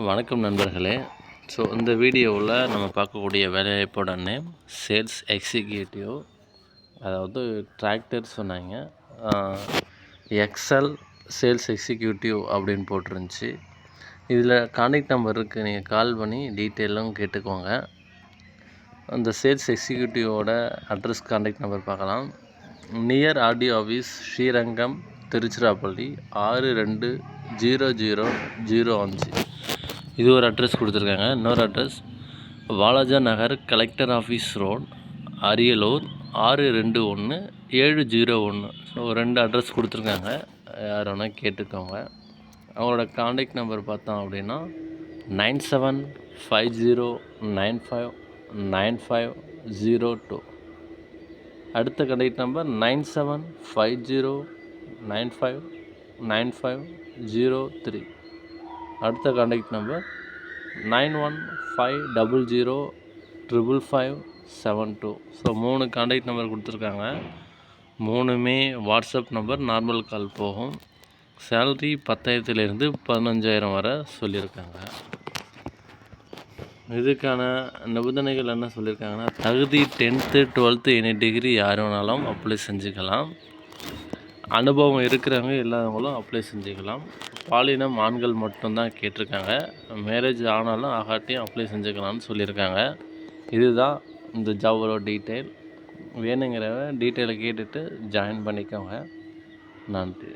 வணக்கம் நண்பர்களே. இந்த வீடியோவில் நம்ம பார்க்கக்கூடிய வேலைவாய்ப்போட நேம் சேல்ஸ் எக்ஸிக்யூட்டிவ். அதாவது டிராக்டர் சொன்னாங்க. எக்ஸல் சேல்ஸ் எக்ஸிக்யூட்டிவ் அப்படின்னு போட்டிருந்துச்சு. இதில் கான்டாக்ட் நம்பர் இருக்குது, நீங்கள் கால் பண்ணி டீட்டெயிலும் கேட்டுக்கோங்க. அந்த சேல்ஸ் எக்ஸிக்யூட்டிவோட அட்ரஸ் கான்டாக்ட் நம்பர் பார்க்கலாம். Near RTO office, Srirangam, Tiruchirappalli 620005. இது ஒரு அட்ரஸ் கொடுத்துருக்காங்க. இன்னொரு அட்ரஸ் வாலாஜா நகர், கலெக்டர் ஆஃபீஸ் ரோட், அரியலூர் 621701. ரெண்டு அட்ரஸ் கொடுத்துருக்காங்க, யார் வேணால் கேட்டுக்கோங்க. அவங்களோட கான்டாக்ட் நம்பர் பார்த்தோம் அப்படின்னா 9750959502. அடுத்த கான்டாக்ட் நம்பர் 9750959503. அடுத்த கான்டாக்ட் நம்பர் 9150055572. 3 கான்டாக்ட் நம்பர் கொடுத்துருக்காங்க. 3மே வாட்ஸ்அப் நம்பர், நார்மல் கால் போகும். சேலரி 10,000 15,000 வரை சொல்லியிருக்காங்க. இதுக்கான நிபந்தனைகள் என்ன சொல்லியிருக்காங்கன்னா, தகுதி 10th 12th எனி டிகிரி யார் வேணாலும் அப்ளை செஞ்சுக்கலாம். அனுபவம் இருக்கிறவங்க இல்லாதவங்களும் அப்ளை செஞ்சுக்கலாம். பாலினம் ஆண்கள் மட்டும்தான் கேட்டிருக்காங்க. மேரேஜ் ஆனாலும் ஆகாட்டியும் அப்ளை செஞ்சுக்கலாம்னு சொல்லியிருக்காங்க. இதுதான் இந்த ஜாபோட டீட்டெயில். வேணுங்கிறவங்க டீட்டெயிலை கேட்டுட்டு ஜாயின் பண்ணிக்கோங்க. நன்றி.